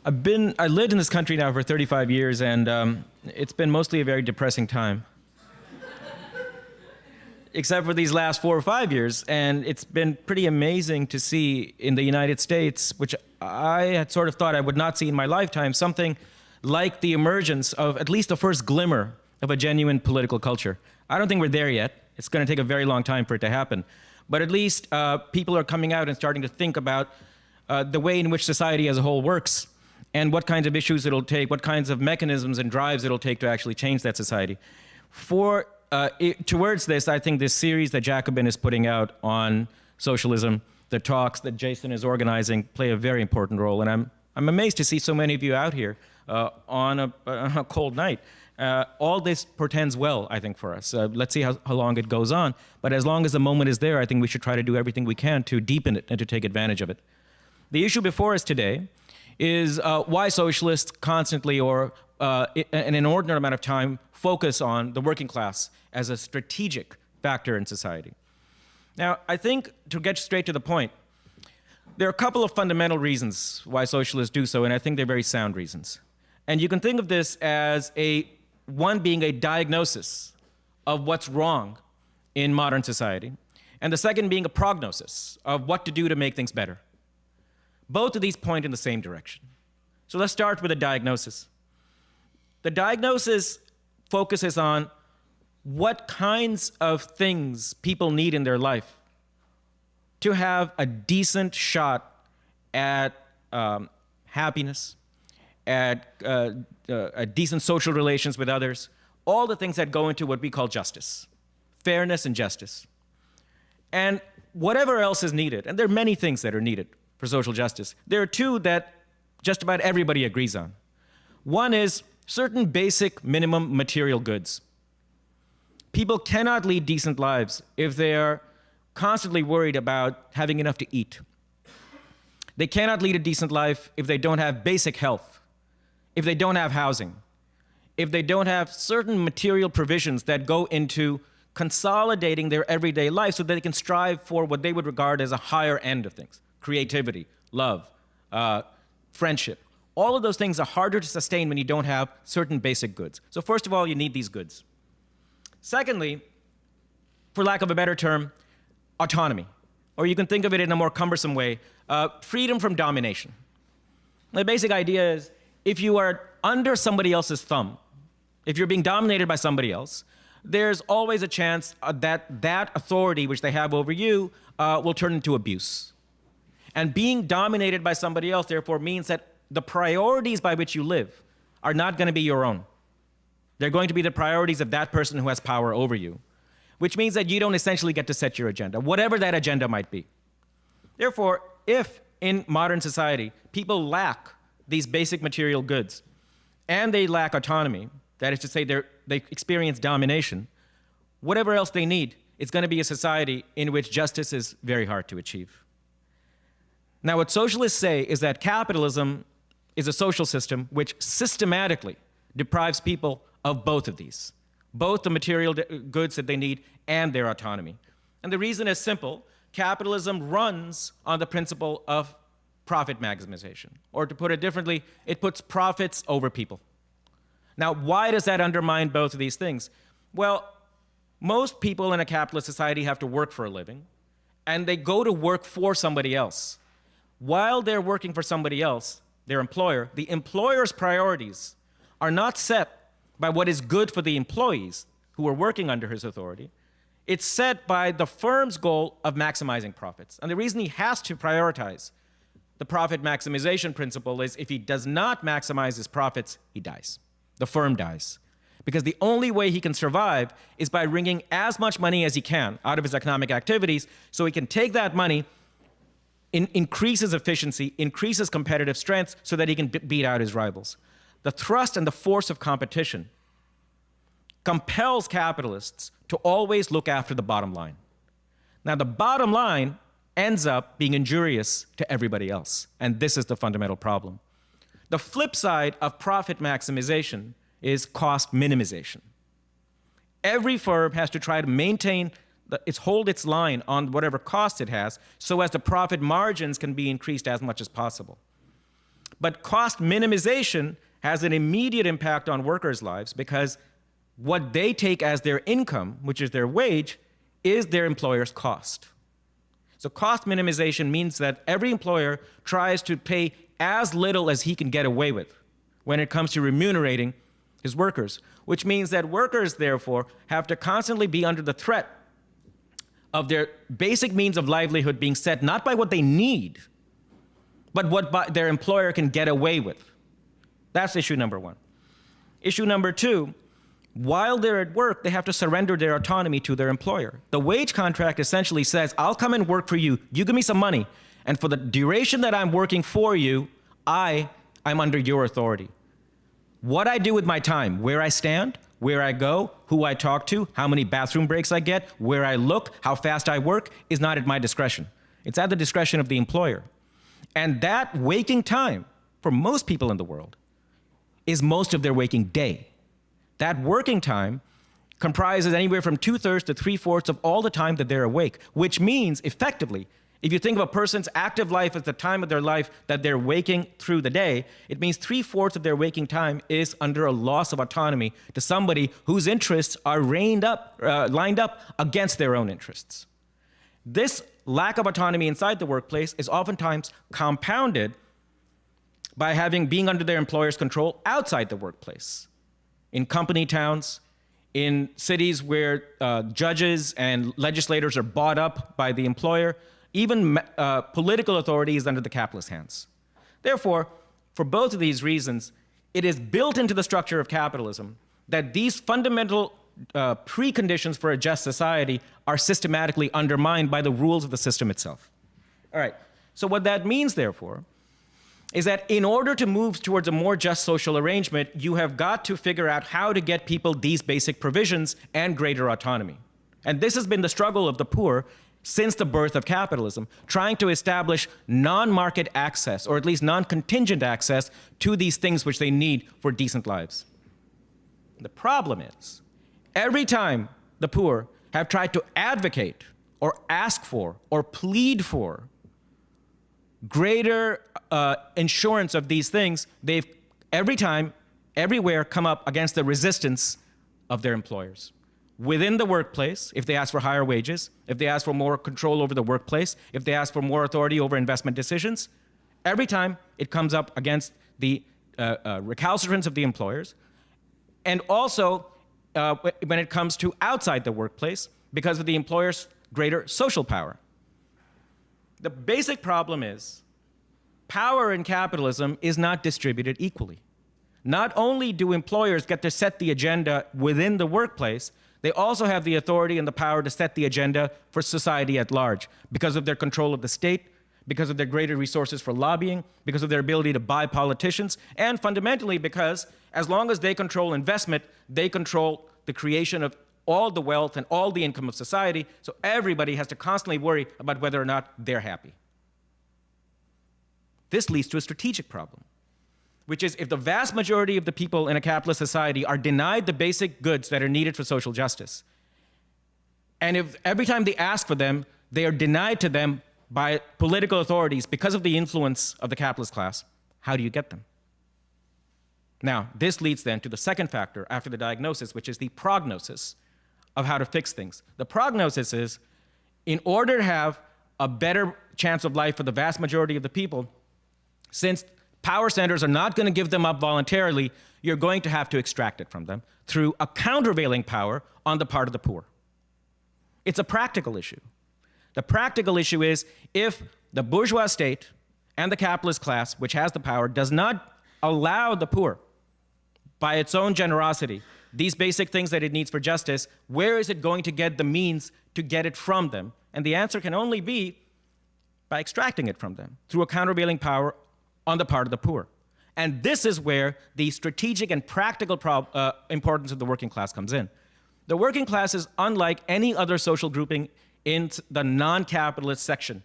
I lived in this country now for 35 years, and it's been mostly a very depressing time. Except for these last 4 or 5 years, and it's been pretty amazing to see in the United States, which I had sort of thought I would not see in my lifetime, something like the emergence of at least the first glimmer of a genuine political culture. I don't think we're there yet. It's going to take a very long time for it to happen. But at least people are coming out and starting to think about the way in which society as a whole works, and what kinds of issues it'll take, what kinds of mechanisms and drives it'll take to actually change that society. Towards this, I think this series that Jacobin is putting out on socialism, the talks that Jason is organizing, play a very important role. And I'm amazed to see so many of you out here on a cold night. All this portends well, I think, for us. Let's see how long it goes on. But as long as the moment is there, I think we should try to do everything we can to deepen it and to take advantage of it. The issue before us today is why socialists constantly, or in an inordinate amount of time, focus on the working class as a strategic factor in society. Now, I think, to get straight to the point, there are a couple of fundamental reasons why socialists do so, and I think they're very sound reasons. And you can think of this as one being a diagnosis of what's wrong in modern society, and the second being a prognosis of what to do to make things better. Both of these point in the same direction. So let's start with a diagnosis. The diagnosis focuses on what kinds of things people need in their life to have a decent shot at happiness, at decent social relations with others, all the things that go into what we call justice, fairness and justice. And whatever else is needed, and there are many things that are needed for social justice, there are two that just about everybody agrees on. One is certain basic minimum material goods. People cannot lead decent lives if they are constantly worried about having enough to eat. They cannot lead a decent life if they don't have basic health, if they don't have housing, if they don't have certain material provisions that go into consolidating their everyday life so that they can strive for what they would regard as a higher end of things. Creativity, love, friendship. All of those things are harder to sustain when you don't have certain basic goods. So first of all, you need these goods. Secondly, for lack of a better term, autonomy. Or you can think of it in a more cumbersome way, freedom from domination. The basic idea is, if you are under somebody else's thumb, if you're being dominated by somebody else, there's always a chance that that authority which they have over you will turn into abuse. And being dominated by somebody else, therefore, means that the priorities by which you live are not going to be your own. They're going to be the priorities of that person who has power over you, which means that you don't essentially get to set your agenda, whatever that agenda might be. Therefore, if in modern society people lack these basic material goods and they lack autonomy, that is to say they experience domination, whatever else they need, it's going to be a society in which justice is very hard to achieve. Now, what socialists say is that capitalism is a social system which systematically deprives people of both of these, both the material goods that they need and their autonomy. And the reason is simple. Capitalism runs on the principle of profit maximization. Or to put it differently, it puts profits over people. Now, why does that undermine both of these things? Well, most people in a capitalist society have to work for a living, and they go to work for somebody else. While they're working for somebody else, their employer, the employer's priorities are not set by what is good for the employees who are working under his authority. It's set by the firm's goal of maximizing profits. And the reason he has to prioritize the profit maximization principle is if he does not maximize his profits, he dies. The firm dies. Because the only way he can survive is by wringing as much money as he can out of his economic activities so he can take that money, increases efficiency, increases competitive strength so that he can beat out his rivals. The thrust and the force of competition compels capitalists to always look after the bottom line. Now, the bottom line ends up being injurious to everybody else, and this is the fundamental problem. The flip side of profit maximization is cost minimization. Every firm has to try to maintain, hold its line on whatever cost it has so as the profit margins can be increased as much as possible. But cost minimization has an immediate impact on workers' lives because what they take as their income, which is their wage, is their employer's cost. So cost minimization means that every employer tries to pay as little as he can get away with when it comes to remunerating his workers, which means that workers, therefore, have to constantly be under the threat of their basic means of livelihood being set not by what they need, but what their employer can get away with. That's issue number one. Issue number two, while they're at work, they have to surrender their autonomy to their employer. The wage contract essentially says, I'll come and work for you, you give me some money, and for the duration that I'm working for you, I'm under your authority. What I do with my time, where I stand, where I go, who I talk to, how many bathroom breaks I get, where I look, how fast I work, is not at my discretion. It's at the discretion of the employer. And that waking time, for most people in the world, is most of their waking day. That working time comprises anywhere from 2/3 to 3/4 of all the time that they're awake, which means, effectively, if you think of a person's active life as the time of their life that they're waking through the day, it means 3/4 of their waking time is under a loss of autonomy to somebody whose interests are lined up against their own interests. This lack of autonomy inside the workplace is oftentimes compounded by being under their employer's control outside the workplace. In company towns, in cities where judges and legislators are bought up by the employer, even political authority is under the capitalist hands. Therefore, for both of these reasons, it is built into the structure of capitalism that these fundamental preconditions for a just society are systematically undermined by the rules of the system itself. All right, so what that means, therefore, is that in order to move towards a more just social arrangement, you have got to figure out how to get people these basic provisions and greater autonomy. And this has been the struggle of the poor since the birth of capitalism, trying to establish non-market access, or at least non-contingent access, to these things which they need for decent lives. The problem is, every time the poor have tried to advocate or ask for or plead for greater insurance of these things, they've every time, everywhere come up against the resistance of their employers. Within the workplace, if they ask for higher wages, if they ask for more control over the workplace, if they ask for more authority over investment decisions, every time it comes up against the recalcitrance of the employers. And also, when it comes to outside the workplace, because of the employer's greater social power. The basic problem is, power in capitalism is not distributed equally. Not only do employers get to set the agenda within the workplace, they also have the authority and the power to set the agenda for society at large because of their control of the state, because of their greater resources for lobbying, because of their ability to buy politicians, and fundamentally because as long as they control investment, they control the creation of all the wealth and all the income of society, so everybody has to constantly worry about whether or not they're happy. This leads to a strategic problem, which is if the vast majority of the people in a capitalist society are denied the basic goods that are needed for social justice, and if every time they ask for them, they are denied to them by political authorities because of the influence of the capitalist class, how do you get them? Now, this leads then to the second factor after the diagnosis, which is the prognosis of how to fix things. The prognosis is, in order to have a better chance of life for the vast majority of the people, since power centers are not going to give them up voluntarily, you're going to have to extract it from them through a countervailing power on the part of the poor. It's a practical issue. The practical issue is if the bourgeois state and the capitalist class, which has the power, does not allow the poor, by its own generosity, these basic things that it needs for justice, where is it going to get the means to get it from them? And the answer can only be by extracting it from them through a countervailing power on the part of the poor. And this is where the strategic and practical importance of the working class comes in. The working class is unlike any other social grouping in the non-capitalist section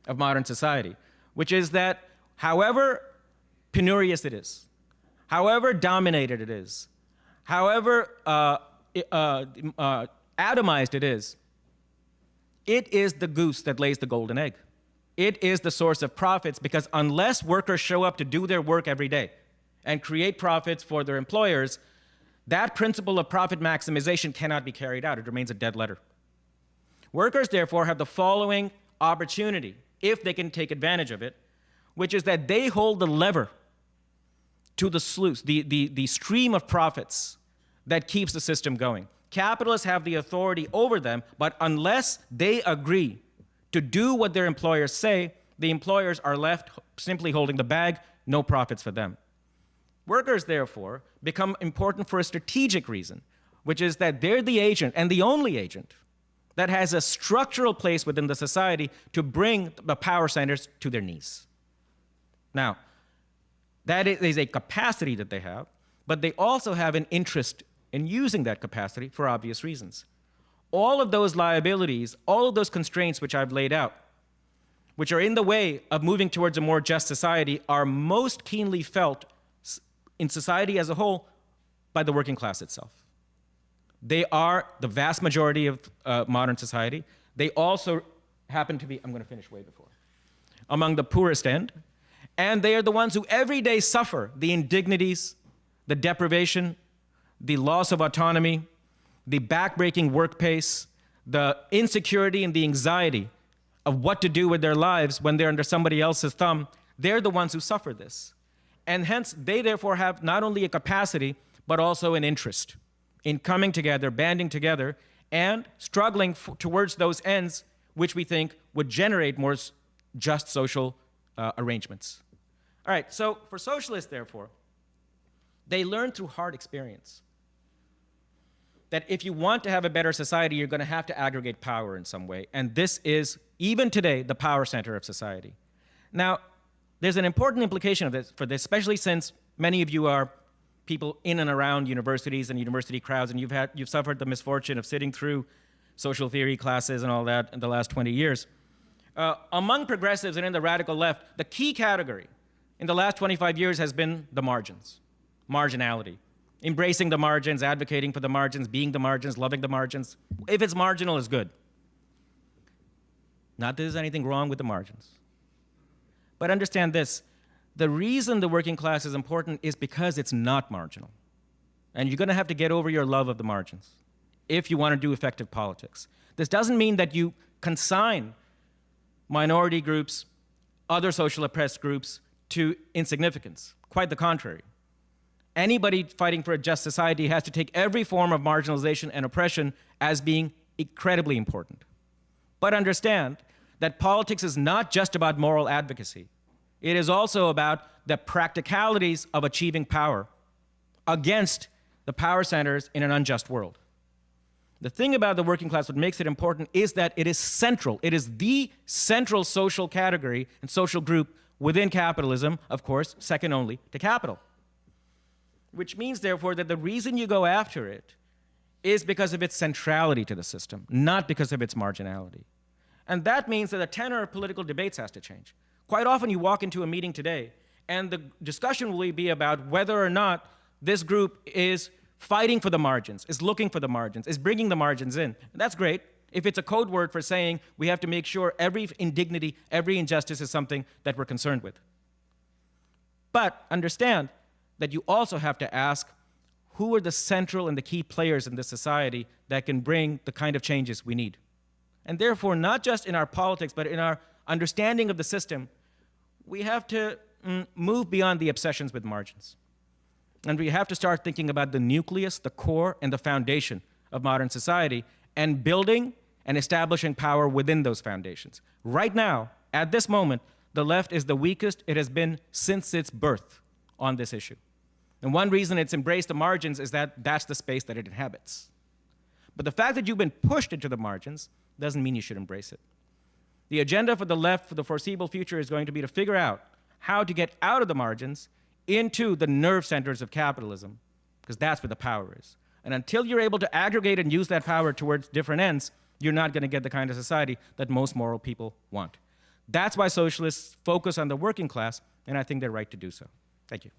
of modern society, which is that however penurious it is, however dominated it is, however atomized it is the goose that lays the golden egg. It is the source of profits, because unless workers show up to do their work every day and create profits for their employers, that principle of profit maximization cannot be carried out. It remains a dead letter. Workers, therefore, have the following opportunity, if they can take advantage of it, which is that they hold the lever to the sluice, the stream of profits that keeps the system going. Capitalists have the authority over them, but unless they agree to do what their employers say, the employers are left simply holding the bag, no profits for them. Workers, therefore, become important for a strategic reason, which is that they're the agent, and the only agent, that has a structural place within the society to bring the power centers to their knees. Now, that is a capacity that they have, but they also have an interest in using that capacity for obvious reasons. All of those liabilities, all of those constraints which I've laid out, which are in the way of moving towards a more just society, are most keenly felt in society as a whole by the working class itself. They are the vast majority of modern society. They also happen to be, I'm going to finish way before, among the poorest end, and they are the ones who every day suffer the indignities, the deprivation, the loss of autonomy, the backbreaking work pace, the insecurity and the anxiety of what to do with their lives when they're under somebody else's thumb. They're the ones who suffer this. And hence, they therefore have not only a capacity, but also an interest in coming together, banding together, and struggling towards those ends which we think would generate more just social arrangements. All right, so for socialists, therefore, they learn through hard experience that if you want to have a better society, you're going to have to aggregate power in some way. And this is, even today, the power center of society. Now, there's an important implication of this, for this, especially since many of you are people in and around universities and university crowds, and you've suffered the misfortune of sitting through social theory classes and all that in the last 20 years. Among progressives and in the radical left, the key category in the last 25 years has been the margins, marginality. Embracing the margins, advocating for the margins, being the margins, loving the margins. If it's marginal, it's good. Not that there's anything wrong with the margins. But understand this, the reason the working class is important is because it's not marginal. And you're going to have to get over your love of the margins if you want to do effective politics. This doesn't mean that you consign minority groups, other social oppressed groups to insignificance. Quite the contrary. Anybody fighting for a just society has to take every form of marginalization and oppression as being incredibly important. But understand that politics is not just about moral advocacy. It is also about the practicalities of achieving power against the power centers in an unjust world. The thing about the working class, what makes it important, is that it is central. It is the central social category and social group within capitalism, of course, second only to capital. Which means, therefore, that the reason you go after it is because of its centrality to the system, not because of its marginality. And that means that the tenor of political debates has to change. Quite often you walk into a meeting today, and the discussion will be about whether or not this group is fighting for the margins, is looking for the margins, is bringing the margins in. And that's great if it's a code word for saying we have to make sure every indignity, every injustice is something that we're concerned with. But understand that you also have to ask, who are the central and the key players in this society that can bring the kind of changes we need? And therefore, not just in our politics, but in our understanding of the system, we have to move beyond the obsessions with margins. And we have to start thinking about the nucleus, the core, and the foundation of modern society, and building and establishing power within those foundations. Right now, at this moment, the left is the weakest it has been since its birth on this issue. And one reason it's embraced the margins is that that's the space that it inhabits. But the fact that you've been pushed into the margins doesn't mean you should embrace it. The agenda for the left for the foreseeable future is going to be to figure out how to get out of the margins into the nerve centers of capitalism, because that's where the power is. And until you're able to aggregate and use that power towards different ends, you're not going to get the kind of society that most moral people want. That's why socialists focus on the working class, and I think they're right to do so. Thank you.